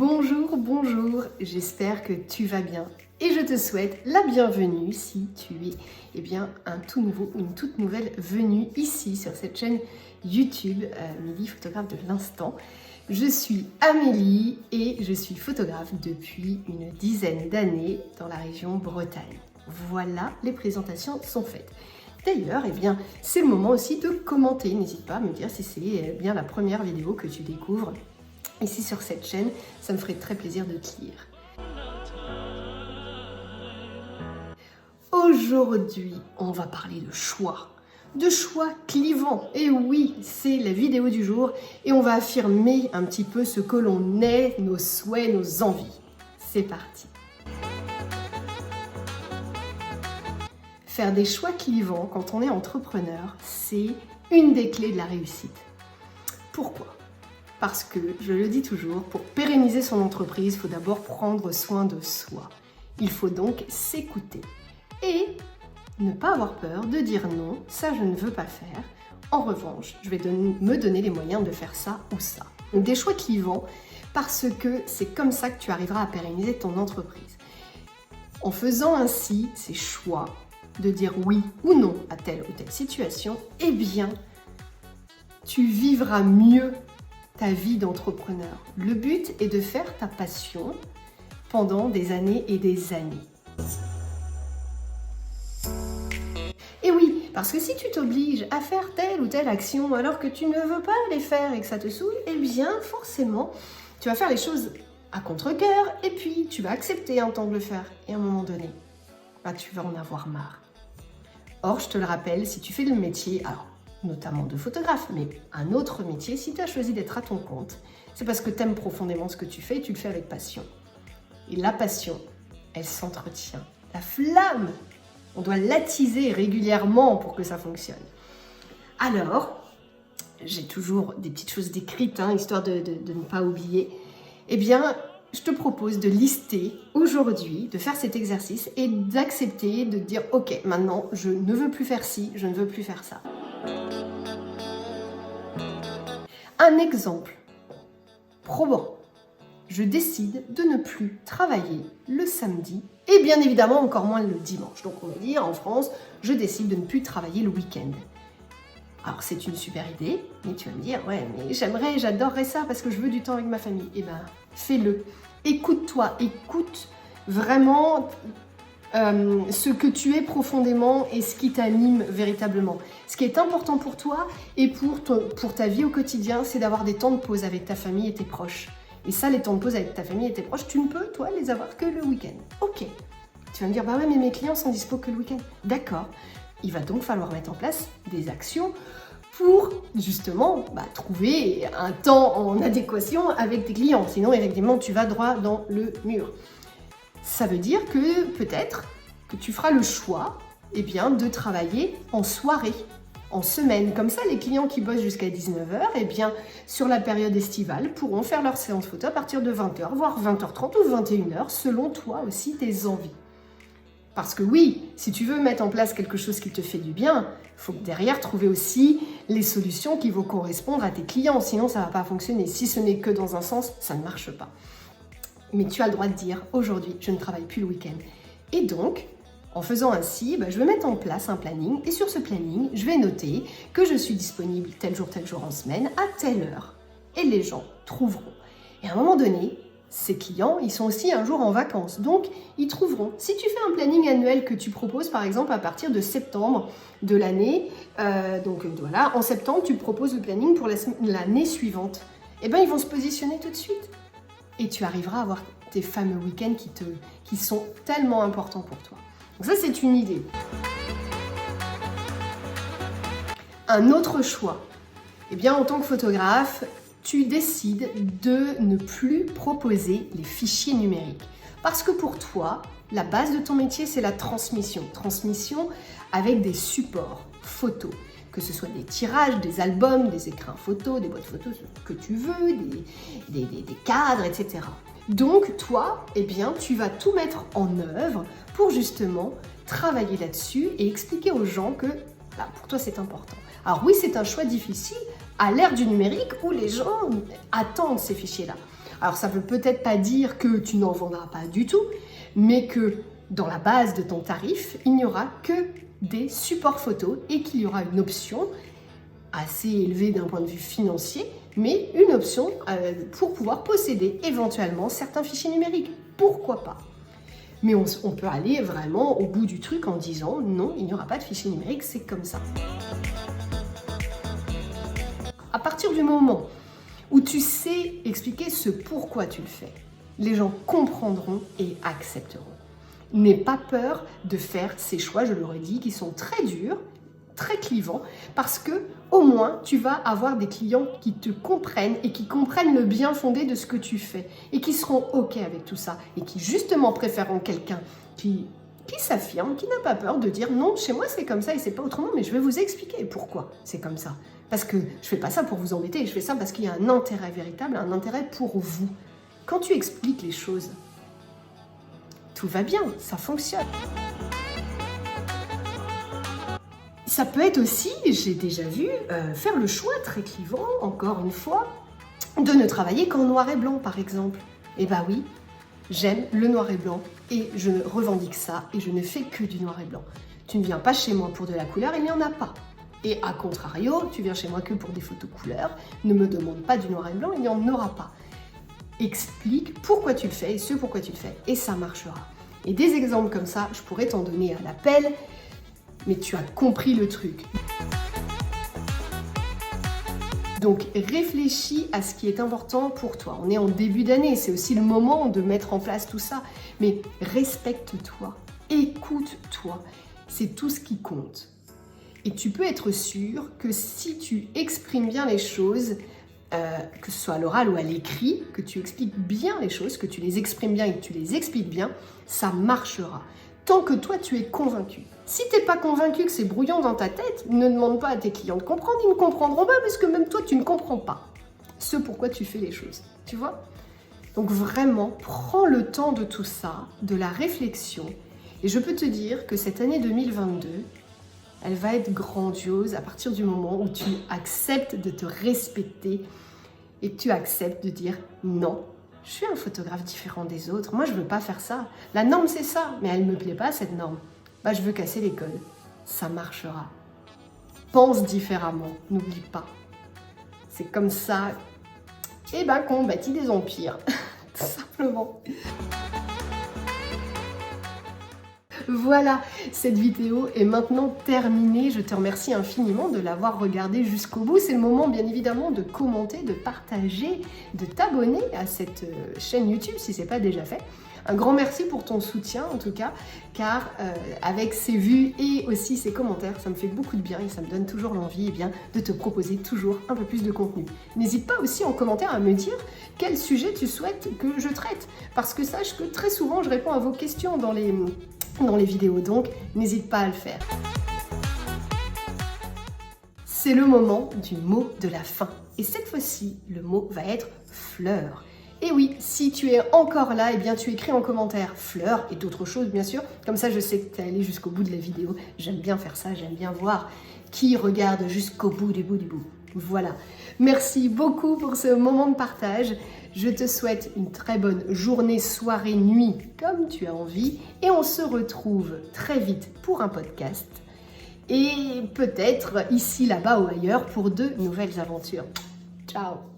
Bonjour, bonjour, j'espère que tu vas bien et je te souhaite la bienvenue si tu es un tout nouveau ou une toute nouvelle venue ici sur cette chaîne YouTube Amélie, photographe de l'instant. Je suis Amélie et je suis photographe depuis une dizaine d'années dans la région Bretagne. Voilà, les présentations sont faites. D'ailleurs, c'est le moment aussi de commenter. N'hésite pas à me dire si c'est bien la première vidéo que tu découvres ici sur cette chaîne. Ça me ferait très plaisir de te lire. Aujourd'hui, on va parler de choix clivants. Et oui, c'est la vidéo du jour et on va affirmer un petit peu ce que l'on est, nos souhaits, nos envies. C'est parti. Faire des choix clivants quand on est entrepreneur, c'est une des clés de la réussite. Pourquoi ? Parce que, je le dis toujours, pour pérenniser son entreprise, il faut d'abord prendre soin de soi. Il faut donc s'écouter et ne pas avoir peur de dire non, ça je ne veux pas faire. En revanche, je vais me donner les moyens de faire ça ou ça. Donc des choix clivants parce que c'est comme ça que tu arriveras à pérenniser ton entreprise. En faisant ainsi ces choix, de dire oui ou non à telle ou telle situation, tu vivras mieux ta vie d'entrepreneur. Le but est de faire ta passion pendant des années et des années. Et oui, parce que si tu t'obliges à faire telle ou telle action alors que tu ne veux pas les faire et que ça te saoule, forcément, tu vas faire les choses à contre-cœur et puis tu vas accepter un temps de le faire. Et à un moment donné, tu vas en avoir marre. Or, je te le rappelle, si tu fais le métier, alors notamment de photographe, mais un autre métier, si tu as choisi d'être à ton compte, c'est parce que tu aimes profondément ce que tu fais et tu le fais avec passion. Et la passion, elle s'entretient. La flamme, on doit l'attiser régulièrement pour que ça fonctionne. Alors, j'ai toujours des petites choses décrites, histoire de ne pas oublier. Je te propose de lister aujourd'hui, de faire cet exercice et d'accepter, de dire « Ok, maintenant, je ne veux plus faire ci, je ne veux plus faire ça. » Un exemple probant. Je décide de ne plus travailler le samedi et bien évidemment encore moins le dimanche. Donc on va dire en France, je décide de ne plus travailler le week-end. Alors c'est une super idée, mais tu vas me dire, ouais, mais j'adorerais ça parce que je veux du temps avec ma famille. Fais-le. Écoute-toi, écoute vraiment ce que tu es profondément et ce qui t'anime véritablement. Ce qui est important pour toi et pour ta vie au quotidien, c'est d'avoir des temps de pause avec ta famille et tes proches. Et ça, les temps de pause avec ta famille et tes proches, tu ne peux, toi, les avoir que le week-end. Ok. Tu vas me dire, bah ouais, mais mes clients sont dispo que le week-end. D'accord. Il va donc falloir mettre en place des actions pour justement trouver un temps en adéquation avec tes clients. Sinon, effectivement, tu vas droit dans le mur. Ça veut dire que peut-être que tu feras le choix de travailler en soirée, en semaine. Comme ça, les clients qui bossent jusqu'à 19h, sur la période estivale, pourront faire leur séance photo à partir de 20h, voire 20h30 ou 21h, selon toi aussi tes envies. Parce que oui, si tu veux mettre en place quelque chose qui te fait du bien, il faut derrière trouver aussi les solutions qui vont correspondre à tes clients. Sinon, ça ne va pas fonctionner. Si ce n'est que dans un sens, ça ne marche pas. Mais tu as le droit de dire, aujourd'hui, je ne travaille plus le week-end. Et donc, en faisant ainsi, je vais mettre en place un planning. Et sur ce planning, je vais noter que je suis disponible tel jour en semaine, à telle heure. Et les gens trouveront. Et à un moment donné, ces clients, ils sont aussi un jour en vacances, donc ils trouveront. Si tu fais un planning annuel que tu proposes, par exemple, à partir de septembre de l'année, en septembre, tu proposes le planning pour l'année suivante, ils vont se positionner tout de suite. Et tu arriveras à avoir tes fameux week-ends qui sont tellement importants pour toi. Donc ça, c'est une idée. Un autre choix, en tant que photographe, tu décides de ne plus proposer les fichiers numériques. Parce que pour toi, la base de ton métier, c'est la transmission. Transmission avec des supports photos. Que ce soit des tirages, des albums, des écrins photos, des boîtes photos, ce que tu veux, des cadres, etc. Donc toi, tu vas tout mettre en œuvre pour justement travailler là-dessus et expliquer aux gens que pour toi c'est important. Alors oui, c'est un choix difficile à l'ère du numérique où les gens attendent ces fichiers-là. Alors ça veut peut-être pas dire que tu n'en vendras pas du tout, mais que dans la base de ton tarif, il n'y aura que des supports photos et qu'il y aura une option assez élevée d'un point de vue financier, mais une option pour pouvoir posséder éventuellement certains fichiers numériques. Pourquoi pas? Mais on peut aller vraiment au bout du truc en disant non, il n'y aura pas de fichier numérique, c'est comme ça. À partir du moment où tu sais expliquer ce pourquoi tu le fais, les gens comprendront et accepteront. N'aie pas peur de faire ces choix, je leur ai dit, qui sont très durs, très clivants, parce que au moins tu vas avoir des clients qui te comprennent et qui comprennent le bien fondé de ce que tu fais et qui seront OK avec tout ça et qui justement préféreront quelqu'un qui s'affirme, qui n'a pas peur de dire non, chez moi c'est comme ça et c'est pas autrement, mais je vais vous expliquer pourquoi c'est comme ça. Parce que je fais pas ça pour vous embêter, je fais ça parce qu'il y a un intérêt véritable, un intérêt pour vous. Quand tu expliques les choses, tout va bien, ça fonctionne. Ça peut être aussi, j'ai déjà vu, faire le choix très clivant, encore une fois, de ne travailler qu'en noir et blanc, par exemple. Eh ben oui, j'aime le noir et blanc et je revendique ça et je ne fais que du noir et blanc. Tu ne viens pas chez moi pour de la couleur, il n'y en a pas. Et à contrario, tu viens chez moi que pour des photos couleurs, ne me demande pas du noir et blanc, il n'y en aura pas. Explique pourquoi tu le fais et ce pourquoi tu le fais et ça marchera. Et des exemples comme ça, je pourrais t'en donner à l'appel, mais tu as compris le truc. Donc réfléchis à ce qui est important pour toi. On est en début d'année, c'est aussi le moment de mettre en place tout ça. Mais respecte-toi, écoute-toi, c'est tout ce qui compte. Et tu peux être sûr que si tu exprimes bien les choses, que ce soit à l'oral ou à l'écrit, que tu expliques bien les choses, que tu les exprimes bien et que tu les expliques bien, ça marchera. Tant que toi, tu es convaincu. Si tu n'es pas convaincu que c'est brouillon dans ta tête, ne demande pas à tes clients de comprendre, ils ne comprendront pas parce que même toi, tu ne comprends pas ce pourquoi tu fais les choses. Tu vois? Donc vraiment, prends le temps de tout ça, de la réflexion. Et je peux te dire que cette année 2022, elle va être grandiose à partir du moment où tu acceptes de te respecter et que tu acceptes de dire non. Je suis un photographe différent des autres. Moi, je veux pas faire ça. La norme, c'est ça, mais elle me plaît pas, cette norme. Bah, je veux casser les codes. Ça marchera. Pense différemment, n'oublie pas. C'est comme ça qu'on bâtit des empires, tout simplement. Voilà, cette vidéo est maintenant terminée. Je te remercie infiniment de l'avoir regardée jusqu'au bout. C'est le moment, bien évidemment, de commenter, de partager, de t'abonner à cette chaîne YouTube si ce n'est pas déjà fait. Un grand merci pour ton soutien, en tout cas, car avec ces vues et aussi ces commentaires, ça me fait beaucoup de bien et ça me donne toujours l'envie de te proposer toujours un peu plus de contenu. N'hésite pas aussi en commentaire à me dire quel sujet tu souhaites que je traite, parce que sache que très souvent, je réponds à vos questions dans les vidéos, donc n'hésite pas à le faire. C'est le moment du mot de la fin. Et cette fois-ci, le mot va être fleur. Et oui, si tu es encore là, tu écris en commentaire fleur et d'autres choses bien sûr. Comme ça, je sais que tu es allé jusqu'au bout de la vidéo. J'aime bien faire ça, j'aime bien voir qui regarde jusqu'au bout du bout. Voilà. Merci beaucoup pour ce moment de partage. Je te souhaite une très bonne journée, soirée, nuit, comme tu as envie. Et on se retrouve très vite pour un podcast. Et peut-être ici, là-bas ou ailleurs pour de nouvelles aventures. Ciao!